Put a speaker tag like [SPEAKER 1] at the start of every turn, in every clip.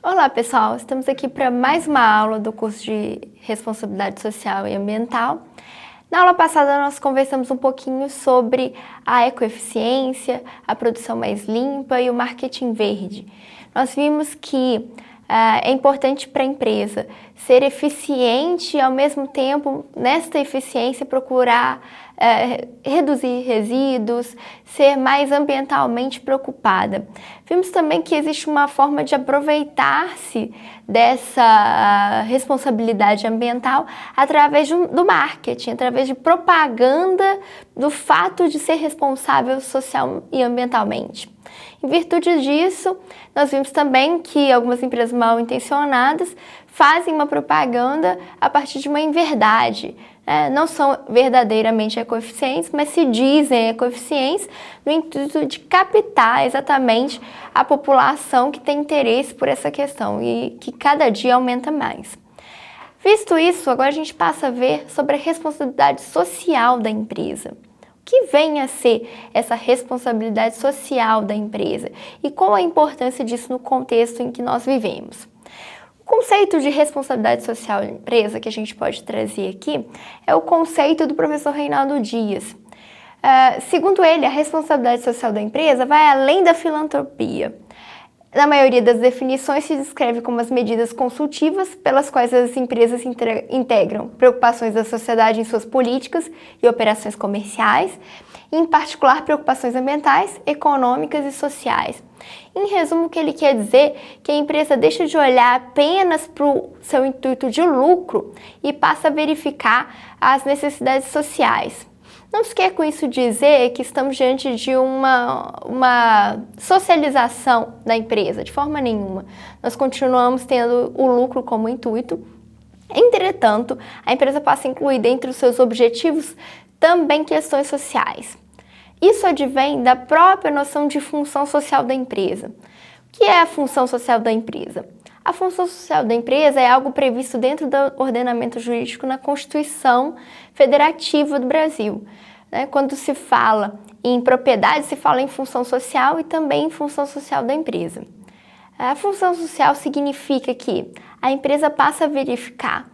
[SPEAKER 1] Olá pessoal, estamos aqui para mais uma aula do curso de Responsabilidade Social e Ambiental. Na aula passada nós conversamos um pouquinho sobre a ecoeficiência, a produção mais limpa e o marketing verde. Nós vimos que é importante para a empresa ser eficiente e ao mesmo tempo, nesta eficiência, procurar reduzir resíduos, ser mais ambientalmente preocupada. Vimos também que existe uma forma de aproveitar-se dessa responsabilidade ambiental através do marketing, através de propaganda do fato de ser responsável social e ambientalmente. Em virtude disso, nós vimos também que algumas empresas mal intencionadas fazem uma propaganda a partir de uma inverdade. Não são verdadeiramente ecoeficientes, mas se dizem ecoeficientes no intuito de captar exatamente a população que tem interesse por essa questão e que cada dia aumenta mais. Visto isso, agora a gente passa a ver sobre a responsabilidade social da empresa. O que vem a ser essa responsabilidade social da empresa e qual a importância disso no contexto em que nós vivemos? O conceito de responsabilidade social da empresa que a gente pode trazer aqui é o conceito do professor Reinaldo Dias. Segundo ele, a responsabilidade social da empresa vai além da filantropia. Na maioria das definições se descreve como as medidas consultivas pelas quais as empresas integram preocupações da sociedade em suas políticas e operações comerciais, em particular preocupações ambientais, econômicas e sociais. Em resumo, o que ele quer dizer é que a empresa deixa de olhar apenas para o seu intuito de lucro e passa a verificar as necessidades sociais. Não se quer com isso dizer que estamos diante de uma socialização da empresa, de forma nenhuma. Nós continuamos tendo o lucro como intuito. Entretanto, a empresa passa a incluir dentro dos seus objetivos também questões sociais. Isso advém da própria noção de função social da empresa. O que é a função social da empresa? A função social da empresa é algo previsto dentro do ordenamento jurídico na Constituição Federativa do Brasil. Quando se fala em propriedade, se fala em função social e também em função social da empresa. A função social significa que a empresa passa a verificar,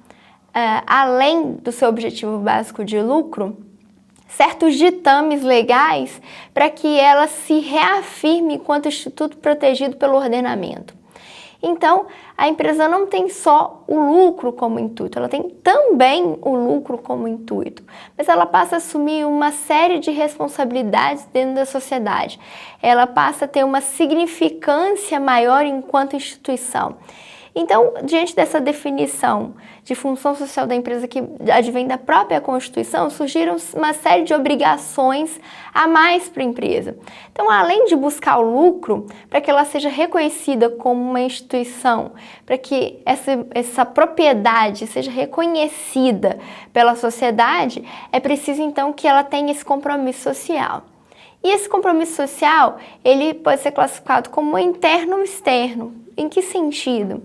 [SPEAKER 1] além do seu objetivo básico de lucro, certos ditames legais para que ela se reafirme enquanto instituto protegido pelo ordenamento. Então, a empresa não tem só o lucro como intuito, ela tem também o lucro como intuito, mas ela passa a assumir uma série de responsabilidades dentro da sociedade. Ela passa a ter uma significância maior enquanto instituição. Então, diante dessa definição de função social da empresa que advém da própria Constituição, surgiram uma série de obrigações a mais para a empresa. Então, além de buscar o lucro, para que ela seja reconhecida como uma instituição, para que essa propriedade seja reconhecida pela sociedade, é preciso então que ela tenha esse compromisso social. E esse compromisso social, ele pode ser classificado como interno ou externo. Em que sentido?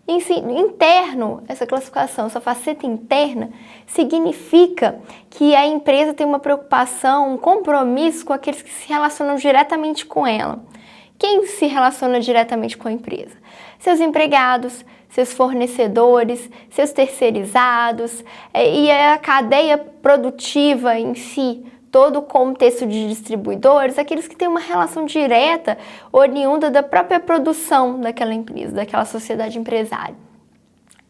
[SPEAKER 1] Interno, essa classificação, essa faceta interna, significa que a empresa tem uma preocupação, um compromisso com aqueles que se relacionam diretamente com ela. Quem se relaciona diretamente com a empresa? Seus empregados, seus fornecedores, seus terceirizados e a cadeia produtiva em si. Todo o contexto de distribuidores, aqueles que têm uma relação direta oriunda da própria produção daquela empresa, daquela sociedade empresária.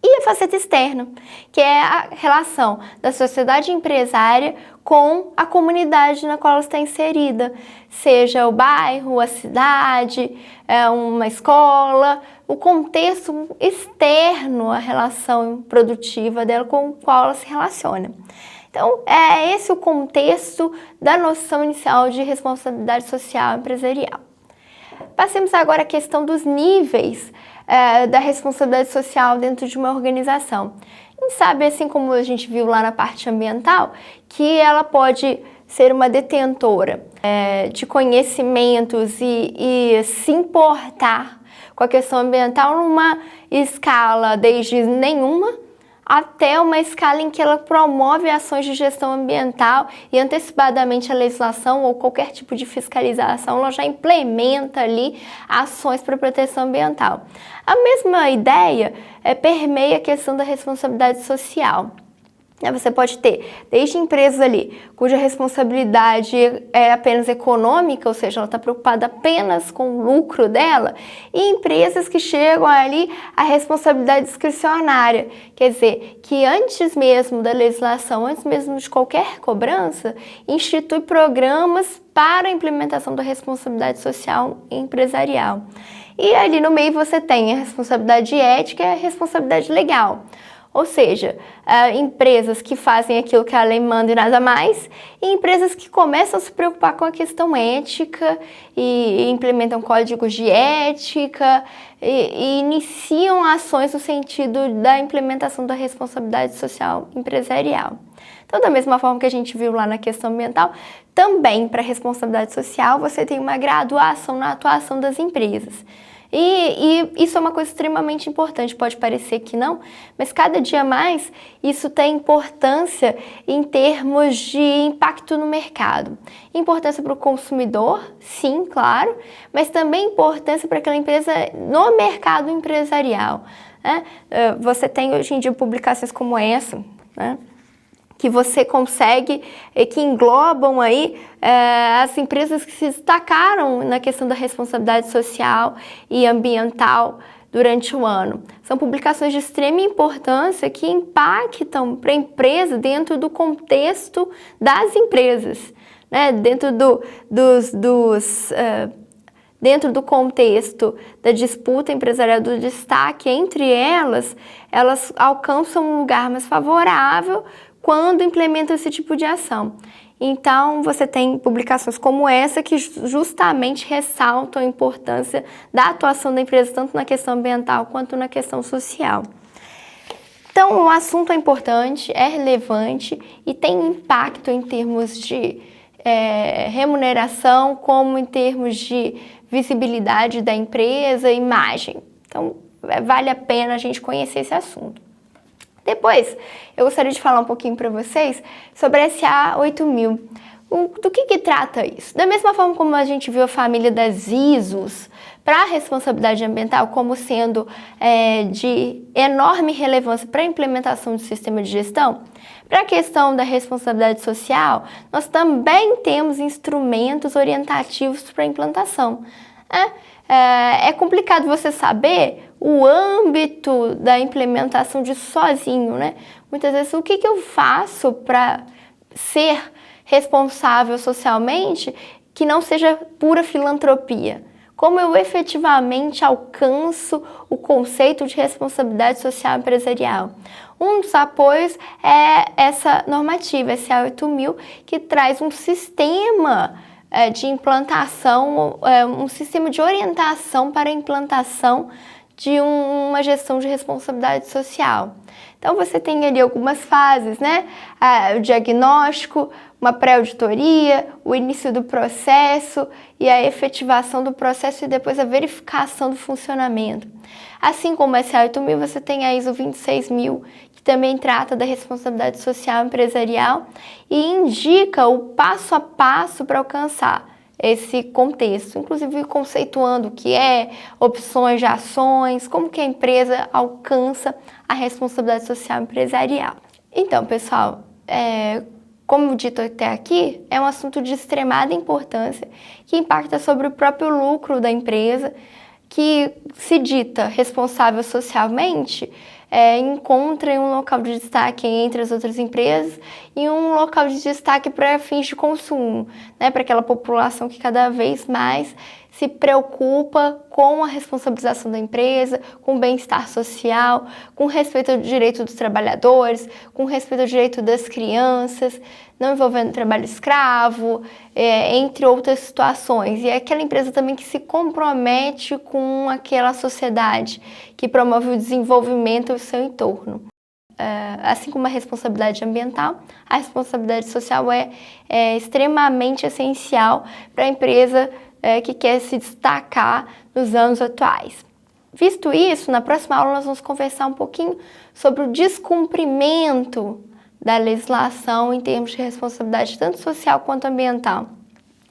[SPEAKER 1] E a faceta externa, que é a relação da sociedade empresária com a comunidade na qual ela está inserida, seja o bairro, a cidade, uma escola, o contexto externo à relação produtiva dela com o qual ela se relaciona. Então, é esse o contexto da noção inicial de responsabilidade social empresarial. Passemos agora à questão dos níveis da responsabilidade social dentro de uma organização. A gente sabe, assim como a gente viu lá na parte ambiental, que ela pode ser uma detentora de conhecimentos e se importar com a questão ambiental numa escala desde nenhuma até uma escala em que ela promove ações de gestão ambiental e antecipadamente a legislação ou qualquer tipo de fiscalização, ela já implementa ali ações para proteção ambiental. A mesma ideia permeia a questão da responsabilidade social. Você pode ter desde empresas ali cuja responsabilidade é apenas econômica, ou seja, ela está preocupada apenas com o lucro dela, e empresas que chegam ali à responsabilidade discricionária, quer dizer, que antes mesmo da legislação, antes mesmo de qualquer cobrança, institui programas para a implementação da responsabilidade social empresarial. E ali no meio você tem a responsabilidade ética e a responsabilidade legal. Ou seja, empresas que fazem aquilo que a lei manda e nada mais, e empresas que começam a se preocupar com a questão ética e implementam códigos de ética e iniciam ações no sentido da implementação da responsabilidade social empresarial. Então, da mesma forma que a gente viu lá na questão ambiental, também para a responsabilidade social você tem uma graduação na atuação das empresas. E isso é uma coisa extremamente importante, pode parecer que não, mas cada dia mais isso tem importância em termos de impacto no mercado. Importância para o consumidor, sim, claro, mas também importância para aquela empresa no mercado empresarial, né? Você tem hoje em dia publicações como essa, né, que você consegue, que englobam aí as empresas que se destacaram na questão da responsabilidade social e ambiental durante o ano. São publicações de extrema importância que impactam para a empresa dentro do contexto das empresas, né? Dentro do contexto da disputa empresarial, do destaque entre elas, elas alcançam um lugar mais favorável quando implementam esse tipo de ação. Então, você tem publicações como essa que justamente ressaltam a importância da atuação da empresa, tanto na questão ambiental quanto na questão social. Então, o assunto é importante, é relevante e tem impacto em termos de remuneração, como em termos de visibilidade da empresa, imagem. Então, vale a pena a gente conhecer esse assunto. Depois, eu gostaria de falar um pouquinho para vocês sobre a SA 8000. Do que trata isso? Da mesma forma como a gente viu a família das ISOs para a responsabilidade ambiental como sendo de enorme relevância para a implementação do sistema de gestão, para a questão da responsabilidade social, nós também temos instrumentos orientativos para a implantação. É complicado você saber o âmbito da implementação disso sozinho, né? Muitas vezes, o que eu faço para ser responsável socialmente que não seja pura filantropia? Como eu efetivamente alcanço o conceito de responsabilidade social empresarial? Um dos apoios é essa normativa, SA 8000, que traz um sistema de implantação, um sistema de orientação para a implantação de uma gestão de responsabilidade social. Então, você tem ali algumas fases, né? O diagnóstico, uma pré-auditoria, o início do processo e a efetivação do processo e depois a verificação do funcionamento. Assim como a SA 8000, você tem a ISO 26000, que também trata da responsabilidade social empresarial e indica o passo a passo para alcançar esse contexto, inclusive conceituando o que é, opções de ações, como que a empresa alcança a responsabilidade social empresarial. Então, pessoal, como dito até aqui, é um assunto de extremada importância que impacta sobre o próprio lucro da empresa, que se dita responsável socialmente, encontra em um local de destaque entre as outras empresas e um local de destaque para fins de consumo, né, para aquela população que cada vez mais se preocupa com a responsabilização da empresa, com o bem-estar social, com respeito ao direito dos trabalhadores, com respeito ao direito das crianças, não envolvendo trabalho escravo, entre outras situações. E é aquela empresa também que se compromete com aquela sociedade, que promove o desenvolvimento do seu entorno. Assim como a responsabilidade ambiental, a responsabilidade social é extremamente essencial para a empresa que quer se destacar nos anos atuais. Visto isso, na próxima aula nós vamos conversar um pouquinho sobre o descumprimento da legislação em termos de responsabilidade tanto social quanto ambiental,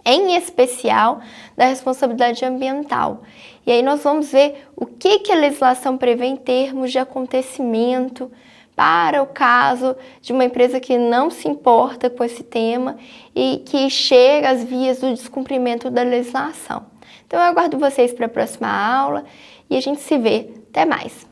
[SPEAKER 1] em especial da responsabilidade ambiental. E aí nós vamos ver o que a legislação prevê em termos de acontecimento para o caso de uma empresa que não se importa com esse tema e que chega às vias do descumprimento da legislação. Então eu aguardo vocês para a próxima aula e a gente se vê. Até mais!